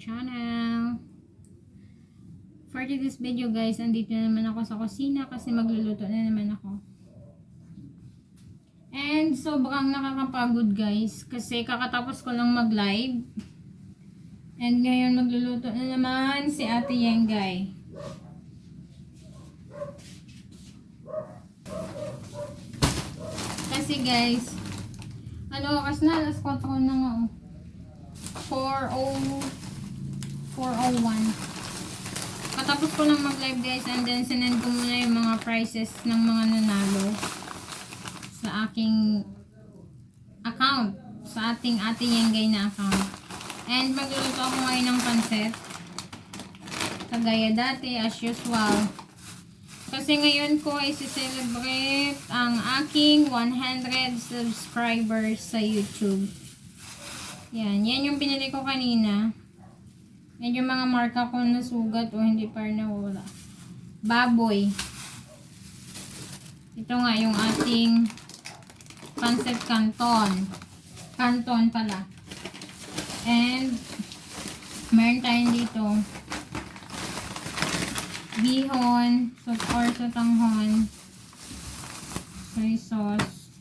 channel. For this video guys, andito na naman ako sa kusina kasi magluluto na naman ako. And sobrang nakakapagod guys kasi kakatapos ko lang mag-live. And ngayon magluluto na naman si Ate Yengay. Kasi guys, oras na? Alas 4 na nga. 4:01. Katapos ko lang mag-live guys, and then sinend ko muna yung mga prices ng mga nanalo sa aking account, sa ating Ate Yengay na account. And magluluto ako ngayon ng pansit. Kagaya dati, as usual. Kasi ngayon ko ay celebrate ang aking 100 subscribers sa YouTube. Yan yung pinili ko kanina. Yan yung mga marka ko na sugat o hindi pa rin nawala. Baboy. Ito nga yung ating pancit canton. Canton pala. And meron tayong dito bihon, or sotanghon, soy sauce,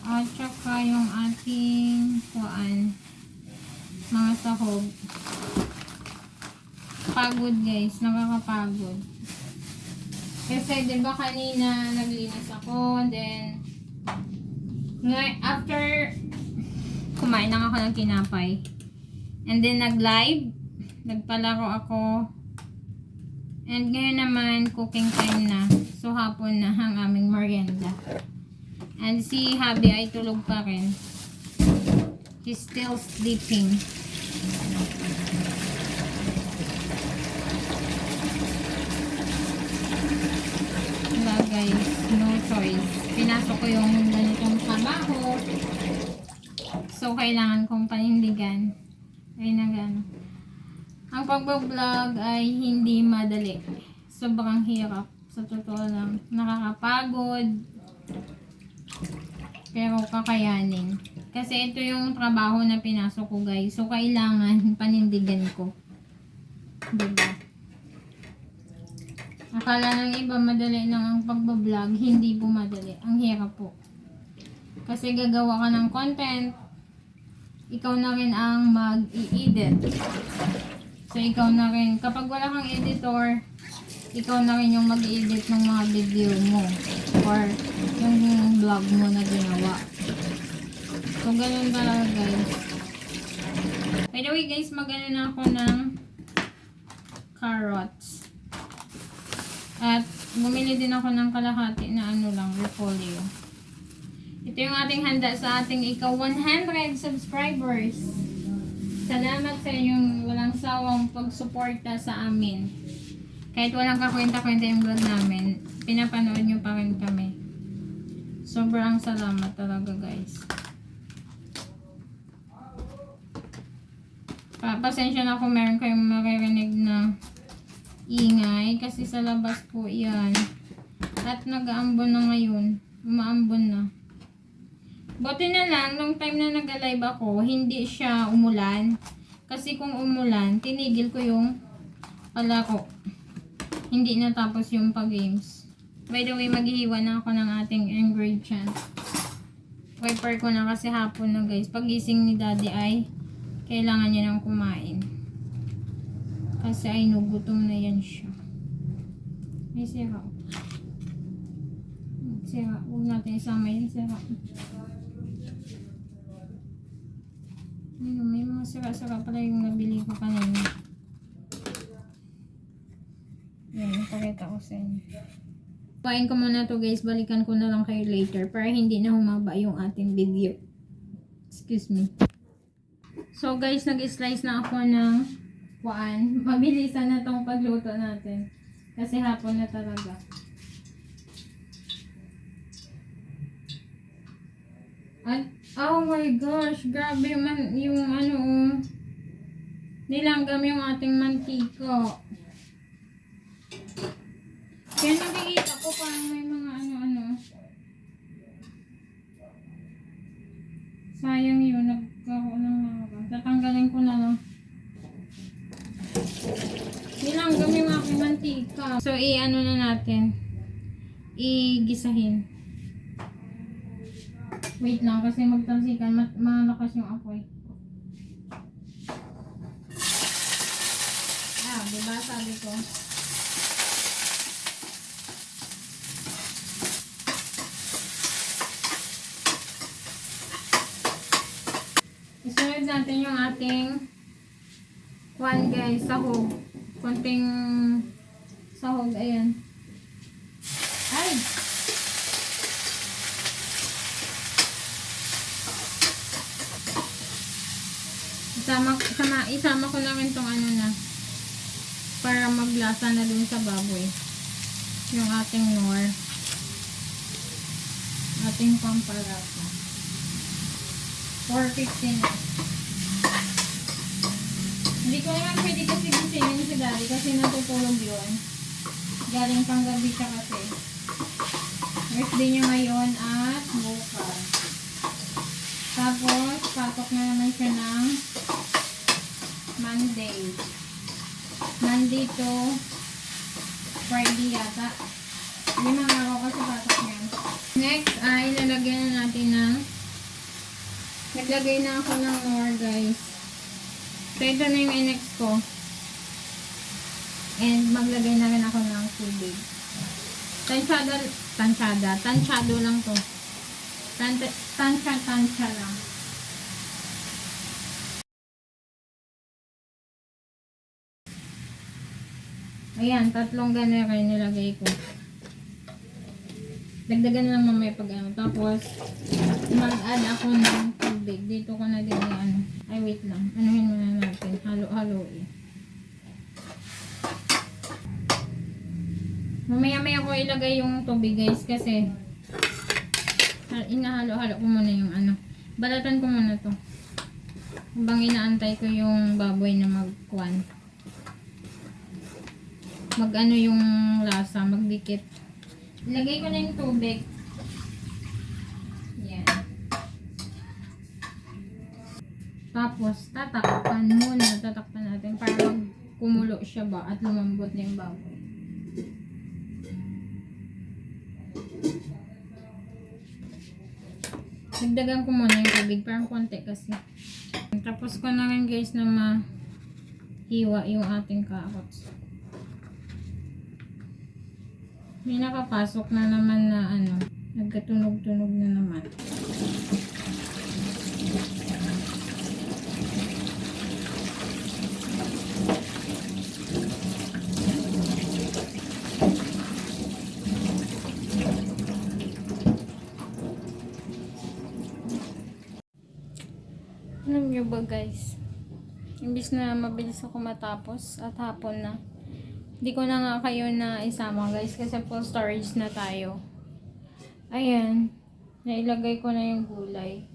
at saka yung ating mga sahog. Pagod guys, nakakapagod. Kasi diba kanina naglinis ako, then after kumain lang ako ng tinapay, and then nag-live, nagpalaro ako. And ngayon naman, cooking time na. So, hapon na ang aming merienda. And si Habi ay tulog pa rin. He's still sleeping. Wala guys, no choice. Pinasok ko yung ganitong trabaho. So, kailangan kong panindigan. Ay nagano. Ang pagbablog ay hindi madali. Sobrang hirap. Sa totoo lang. Nakakapagod. Pero kakayanin. Kasi ito yung trabaho na pinasok ko guys. So kailangan panindigan ko. Diba? Akala ng iba madali lang ang pagbablog. Hindi po madali. Ang hirap po. Kasi gagawa ka ng content. Ikaw na rin ang mag-i-edit. So, ikaw na rin, kapag wala kang editor, ikaw na rin yung mag-edit ng mga video mo or yung vlog mo na ginawa. So, ganun talaga guys. By the way guys, mag-ano na ako ng carrots. At bumili din ako ng kalahati na repolyo. Ito yung ating handa sa ating ikaw 100 subscribers. Salamat sa inyong walang sawang pagsuporta sa amin. Kahit walang kakwenta-kwenta yung vlog namin, pinapanood nyo pa rin kami. Sobrang salamat talaga guys. Pasensya na kung meron kayong maririnig na ingay kasi sa labas po yan. At nag-aambon na ngayon. Umaambon na. Buti na lang, nung time na nag-live ako, hindi siya umulan. Kasi kung umulan, tinigil ko yung palaro. Hindi natapos yung pag-games. By the way, maghihiwa na ako ng ating ingredients. Wiper ko na kasi hapon na guys. Pagising ni daddy ay kailangan niya nang kumain. Kasi ay nugutom na yan siya. May sira. Sira. Huwag natin isama yan. Sira. May mga sira-sira pala yung nabili ko kanina. Yan, pakita ko sa inyo. Pain ko muna to guys. Balikan ko na lang kayo later para hindi na humaba yung ating video. Excuse me. So guys, nag-slice na ako ng mabilisan na tong pagluto natin. Kasi hapon na talaga. At, oh my gosh, grabe yung nilanggam yung ating mantika. Kaya nakikita ko parang may mga sayang yun, nagkaroon ng mga. Tatanggalin ko na lang. ka. So, i-ano na natin. Igisahin. Wait lang, kasi magtamsikan. Malakas yung apoy. Diba sabi ko? Isunod natin yung ating guys, sahog. Konting sahog, ayan. Ay! Isama ko na rin tong ano na para maglasa na dun sa baboy. Yung ating nor. Ating pampalasa. 4:50 na. Hindi ko naman pwede kasi gisingin si daddy kasi natutulog yun. Galing pang gabi siya kasi. Birthday niya ngayon at bukas. Tapos, patok na naman siya ng Monday. Monday to Friday yata. 5 araw kasi patok niya. Next ay lalagyan na natin ng naglagay na ako ng nor guys. So ito na yung inex ko. And maglagay na rin ako ng tubig. Tansyado lang to. Tansya lang. Ayan, 3 ganera nilagay ko. Dagdagan na lang mamaya pag ano. Tapos, mag-add ako ng tubig. Dito ko na din ano. Ay, wait lang. Anuhin muna natin. Halo-halo eh. Mamaya-maya ko ilagay yung tubig guys kasi inahalo-halo ko muna yung ano. Balatan ko muna to. Habang inaantay ko yung baboy na mag-ano yung lasa, magdikit. Ilagay ko na yung tubig. Yan. Tapos, tatakpan natin para kumulo siya ba at lumambot na yung baboy. Dagdagan ko muna yung tubig, parang konti kasi. Tapos ko na rin guys na mahiwa yung ating carrots. May nakapasok na naman na ano, nagkatunog-tunog na naman. Alam nyo ba guys, imbis na mabilis ako matapos at hapon na, hindi ko na nga kayo na isama guys kasi full storage na tayo. Ayan, nailagay ko na yung gulay.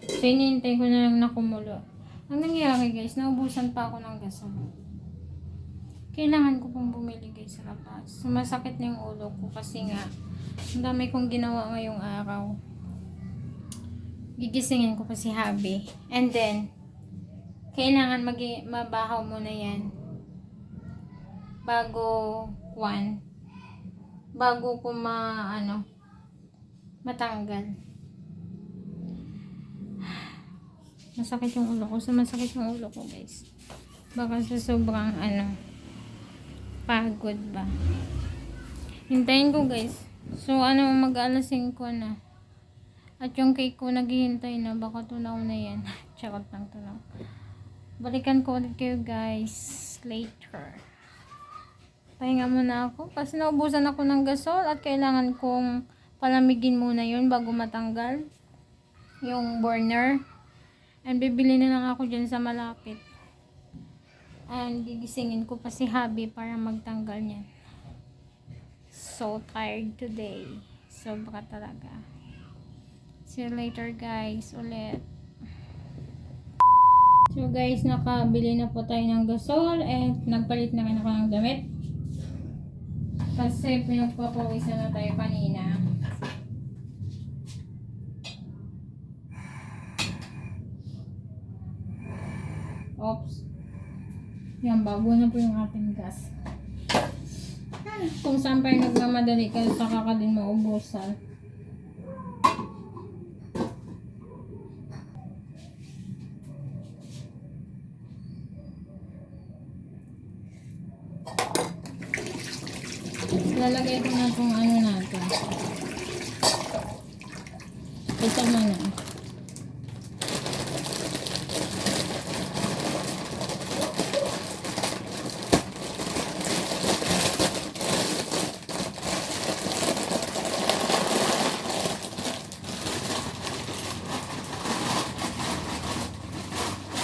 So hinihintay ko na lang na kumulo. Ang nangyari guys, naubusan pa ako ng gasol. Kailangan ko pong bumili guys sa labas. Sumasakit na yung ulo ko kasi nga ang dami kong ginawa ngayong araw. Gigisingin ko pa si Habi. And then, kailangan mabahaw muna yan. Bago ko matanggal. Masakit yung ulo ko. Sumasakit yung ulo ko guys. Baka sa sobrang pagod ba. Hintayin ko guys. So mag-alas 5 na. At yung cake ko naghihintay na. Baka tunaw na yan. Charot lang tunaw. Balikan ko ulit kayo guys later. Pahinga muna ako kasi naubusan ako ng gasol at kailangan kong palamigin muna yun bago matanggal yung burner. And bibili na lang ako dyan sa malapit. And gigisingin ko pa si Habi para magtanggal niyan. So tired today. Sobra talaga. See you later guys ulit. So guys, nakabili na po tayo ng gasol and nagpalit na rin ako ng damit. Kasi pinagpapawisan na tayo kanina. Oops. Yan, bago na po yung ating gas. Kung saan pa yung nagmamadali ka, saka ka din maubusan. Lalagay ko na itong ano natin. Ito na na.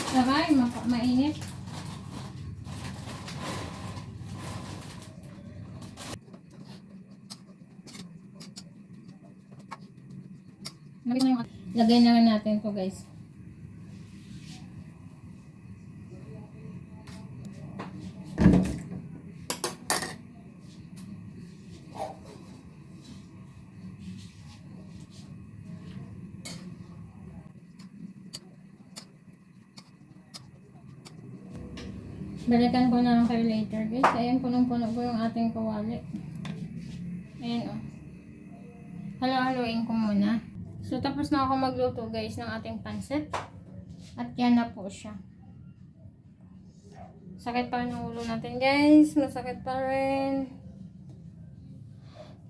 Sabay, mainit. Lagay na natin to guys. Balikan ko na lang kayo later guys. Ayan, punong-puno ko yung ating kawali. Ayan o. Halo-haloin ko muna. So tapos na ako magluto guys ng ating pansit. At yan na po siya. Sakit pa rin ang ulo natin guys. Masakit pa rin.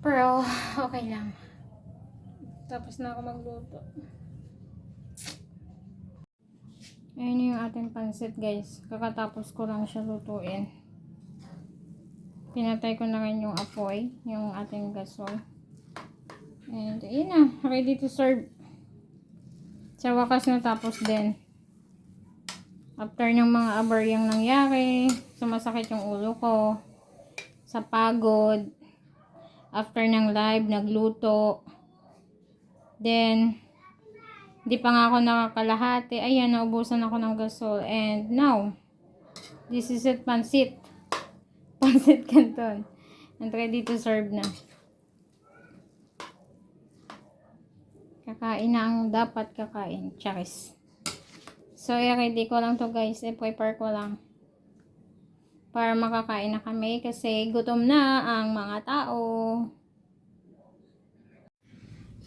Pero okay lang. Tapos na ako magluto. Ayan yung ating pansit guys. Kakatapos ko lang siya lutuin. Pinatay ko na rin yung apoy. Yung ating gasol. And yun na. Ready to serve. Sa wakas na tapos din. After ng mga abaryang nangyari. Sumasakit yung ulo ko. Sa pagod. After ng live, nagluto. Then di pa nga ako nakakalahati. Ayan, naubusan ako ng gasol. And now, this is it, pansit. Pansit canton. And ready to serve na. Kakain na ang dapat kakain. Charis. So, i-ready ko lang to guys. I-prepare ko lang. Para makakain na kami. Kasi gutom na ang mga tao.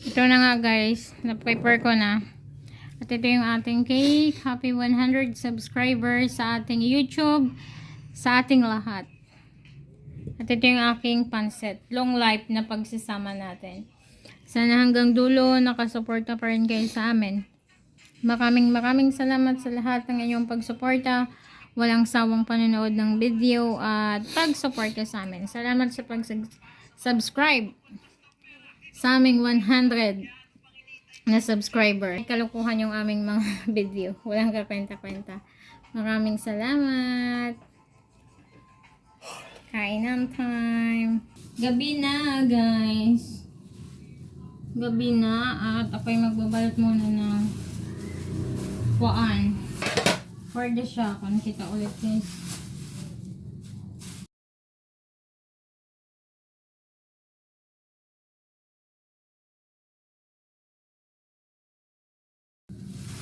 Ito na nga guys. Na-prepare ko na. At ito yung ating cake. Happy 100 subscribers sa ating YouTube. Sa ating lahat. At ito yung aking pansit. Long life na pagsasama natin. Sana hanggang dulo nakasuporta pa rin kayo sa amin. Maraming salamat sa lahat ng inyong pagsuporta. Walang sawang panonood ng video at pagsuporta sa amin. Salamat sa pag-subscribe sa aming 100 na subscriber. Kalukuhan yung aming mga video. Walang kakwenta-kwenta. Maraming salamat. Kainan time. Gabi na guys. Gabi na at ako'y magbabalot muna ng kuan. For the shop. Kita ulit guys.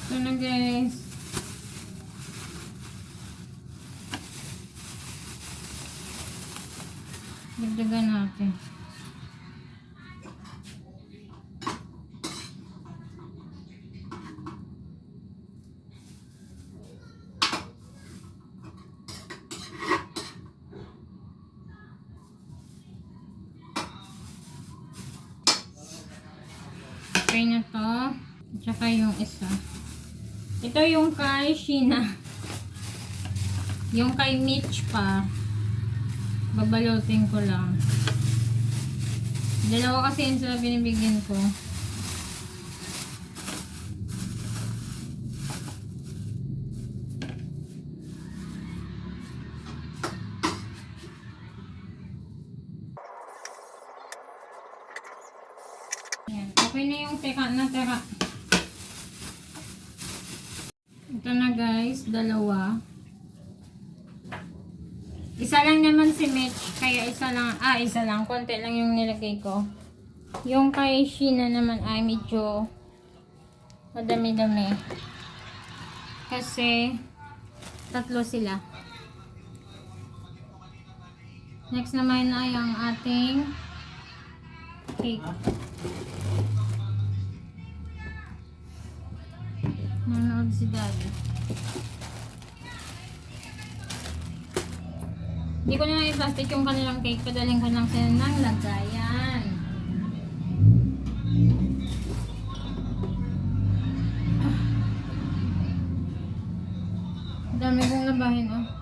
Ito na guys. Dagdagan natin. Okay na to. Tsaka yung isa. Ito yung kay Sheena. Yung kay Mitch pa. Babalutin ko lang. Dalawa kasi yun sila binibigyan ko. Ayan. Okay na yung teka. Ito na guys, dalawa. Isa lang naman si Mitch, kaya isa lang, konti lang yung nilagay ko. Yung kay Sheena naman ay medyo madami-dami. Kasi tatlo sila. Next naman ay ang ating cake. Nanood si Daddy. Hindi ko na i-plastic yung kanilang cake. Padaling ko lang sila ng lagayan. Dami kong labahin, oh.